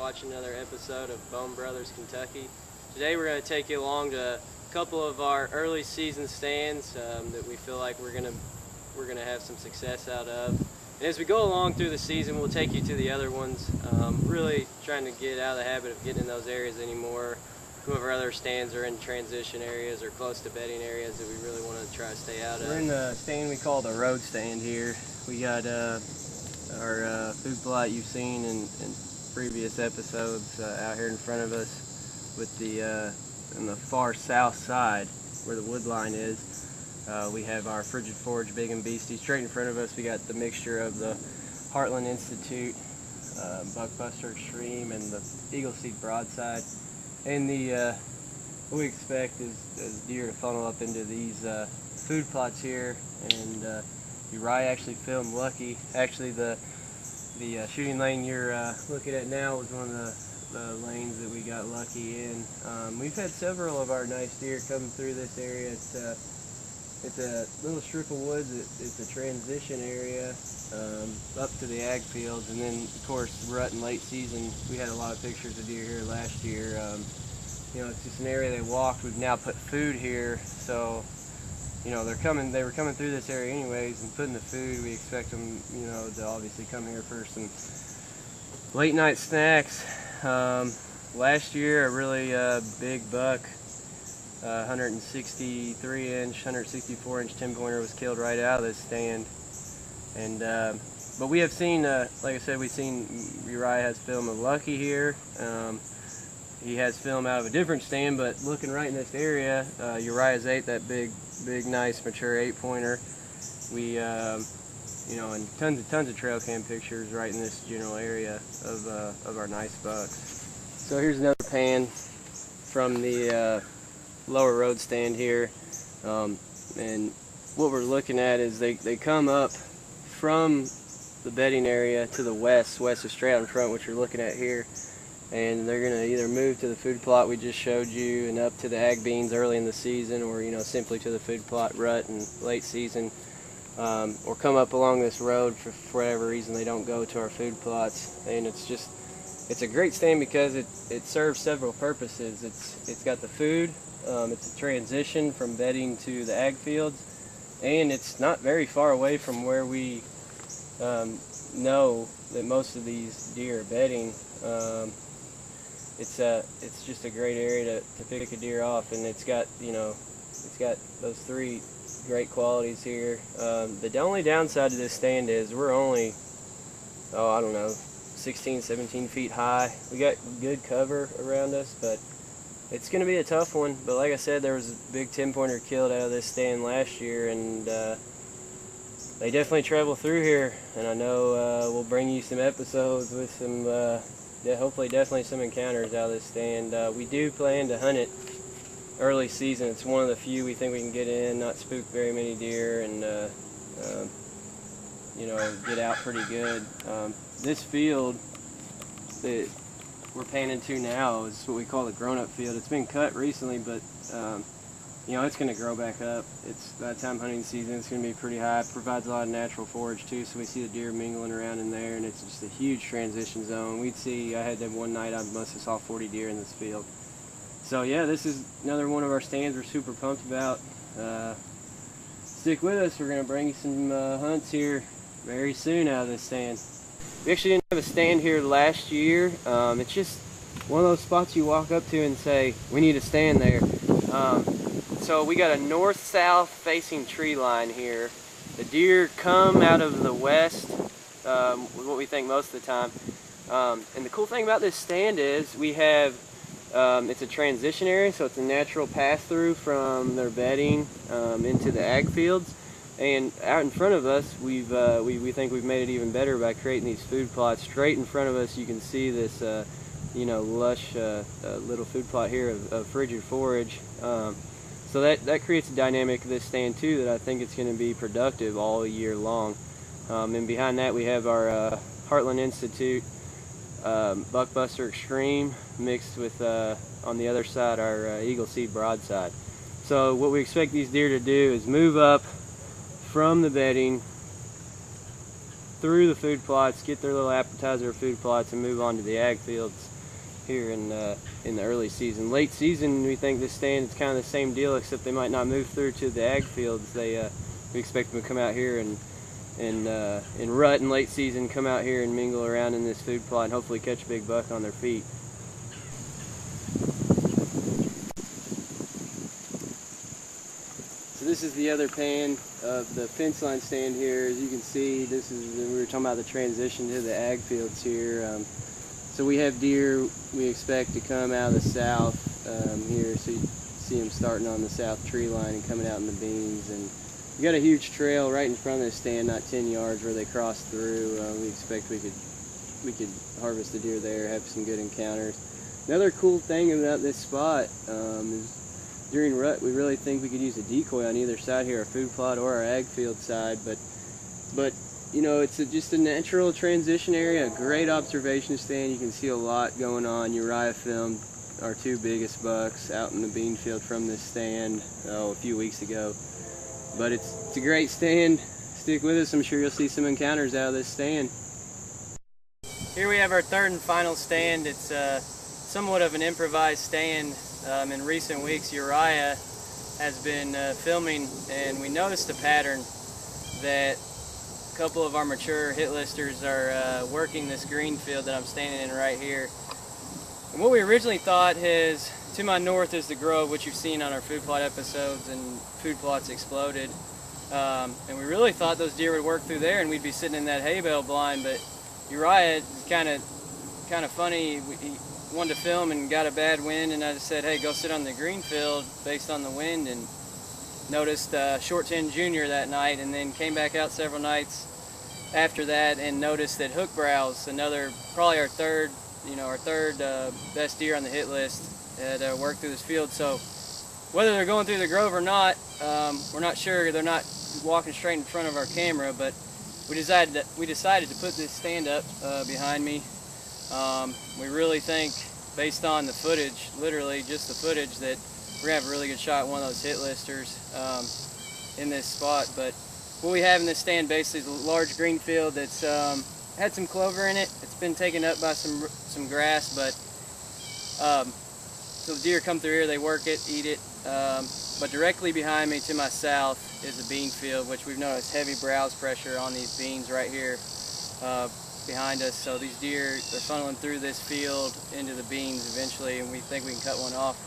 watching another episode of Bone Brothers Kentucky. Today we're going to take you along to a couple of our early season stands that we feel like we're gonna have some success out of. And as we go along through the season, we'll take you to the other ones. Really trying to get out of the habit of getting in those areas anymore. Some of our other stands are in transition areas or close to bedding areas that we really want to try to stay out of. We're in the stand we call the road stand here. We got our food plot you've seen in previous episodes out here in front of us with the on the far south side where the wood line is. We have our Frigid Forage Big and Beastie. Straight in front of us we got the mixture of the Heartland Institute, Buckbuster Extreme, and the Eagle Seed Broadside. And what we expect is deer to funnel up into these food plots here. And Uriah actually filmed Lucky. Actually, the shooting lane you're looking at now was one of the lanes that we got Lucky in. We've had several of our nice deer come through this area. It's a little strip of woods. It's a transition area up to the ag fields, and then of course rut and late season. We had a lot of pictures of deer here last year. You know, it's just an area they walked. We've now put food here, so you know they were coming through this area anyways and putting the food. We expect them, you know, to obviously come here for some late night snacks. Last year a really big buck, 163 inch, 164 inch 10-pointer was killed right out of this stand. And but we have seen, like I said, we've seen Uriah has film of Lucky here. He has film out of a different stand, but looking right in this area, Uriah's 8, that big, nice, mature 8-pointer. We, you know, and tons of trail cam pictures right in this general area of our nice bucks. So here's another pan from the lower road stand here, and what we're looking at is they come up from the bedding area to the west is straight out in front, which you're looking at here, and they're going to either move to the food plot we just showed you and up to the ag beans early in the season, or you know, simply to the food plot rut and late season, or come up along this road for whatever reason they don't go to our food plots. And it's a great stand because it serves several purposes. It's got the food, it's a transition from bedding to the ag fields, and it's not very far away from where we know that most of these deer are bedding. It's just a great area to pick a deer off, and it's got those three great qualities here. The only downside to this stand is we're only, I don't know, 16, 17 feet high. We got good cover around us, but it's going to be a tough one. But like I said, there was a big 10-pointer killed out of this stand last year, and they definitely travel through here. And I know we'll bring you some episodes with some, hopefully definitely some encounters out of this stand. We do plan to hunt it early season. It's one of the few we think we can get in, not spook very many deer, and you know, get out pretty good. This field that we're panning to now is what we call the grown-up field. It's been cut recently, but you know, it's going to grow back up. It's by the time hunting season, it's going to be pretty high. It provides a lot of natural forage too, so we see the deer mingling around in there, and it's just a huge transition zone. I had that one night I must have saw 40 deer in this field. So yeah, this is another one of our stands we're super pumped about. Stick with us. We're going to bring you some hunts here very soon out of this stand. We actually didn't have a stand here last year. It's just one of those spots you walk up to and say, we need a stand there. So we got a north-south facing tree line here. The deer come out of the west, what we think most of the time. And the cool thing about this stand is we have, it's a transition area, so it's a natural pass-through from their bedding into the ag fields. And out in front of us, we think we've made it even better by creating these food plots. Straight in front of us, you can see this, you know, lush little food plot here of Frigid Forage. So that creates a dynamic of this stand too that I think it's going to be productive all year long. And behind that, we have our Heartland Institute Buckbuster Extreme mixed with on the other side our Eagle Seed Broadside. So what we expect these deer to do is move up from the bedding through the food plots, get their little appetizer food plots, and move on to the ag fields. here in the early season. Late season, we think this stand is kind of the same deal, except they might not move through to the ag fields. We expect them to come out here and in rut in late season, come out here and mingle around in this food plot and hopefully catch a big buck on their feet. So this is the other pan of the fence line stand here. As you can see, we were talking about the transition to the ag fields here. So we have deer we expect to come out of the south here. So you see them starting on the south tree line and coming out in the beans. And we got a huge trail right in front of this stand, not 10 yards, where they cross through. We expect we could harvest the deer there, have some good encounters. Another cool thing about this spot is during rut, we really think we could use a decoy on either side here, our food plot or our ag field side. But you know, it's just a natural transition area, a great observation stand. You can see a lot going on. Uriah filmed our two biggest bucks out in the bean field from this stand a few weeks ago. But it's a great stand. Stick with us. I'm sure you'll see some encounters out of this stand. Here we have our third and final stand. It's somewhat of an improvised stand. In recent weeks, Uriah has been filming, and we noticed a pattern that a couple of our mature hit listers are working this green field that I'm standing in right here. And what we originally thought is, to my north is the Grove, which you've seen on our food plot episodes, and Food Plots Exploded. And we really thought those deer would work through there and we'd be sitting in that hay bale blind, but Uriah is kind of funny. He wanted to film and got a bad wind, and I just said, hey, go sit on the green field based on the wind, and noticed Short 10 Junior that night, and then came back out several nights after that and noticed that hook browse, probably our third best deer on the hit list, had worked through this field. So whether they're going through the Grove or not, we're not sure. They're not walking straight in front of our camera, but we decided to put this stand up behind me. We really think, based on the footage, literally just the footage, that we're gonna have a really good shot at one of those hit listers in this spot. But what we have in this stand basically is a large green field that's had some clover in it. It's been taken up by some grass, but so the deer come through here, they work it, eat it. But directly behind me to my south is a bean field, which we've noticed heavy browse pressure on these beans right here behind us. So these deer, they're funneling through this field into the beans eventually, and we think we can cut one off.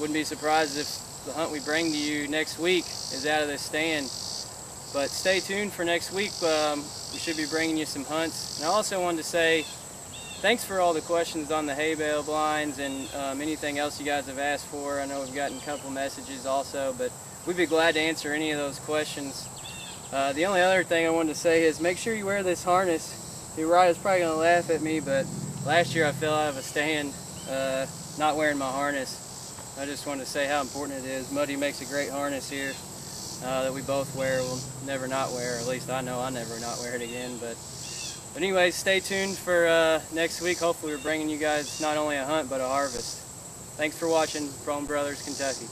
Wouldn't be surprised if the hunt we bring to you next week is out of this stand. But stay tuned for next week. We should be bringing you some hunts. And I also wanted to say thanks for all the questions on the hay bale blinds and anything else you guys have asked for. I know we've gotten a couple messages also, but we'd be glad to answer any of those questions. The only other thing I wanted to say is make sure you wear this harness. Uriah's probably going to laugh at me, but last year I fell out of a stand not wearing my harness. I just wanted to say how important it is. Muddy makes a great harness here that we both wear. We'll never not wear, or at least I know I'll never not wear it again. But anyways, stay tuned for next week. Hopefully we're bringing you guys not only a hunt, but a harvest. Thanks for watching Prone Brothers, Kentucky.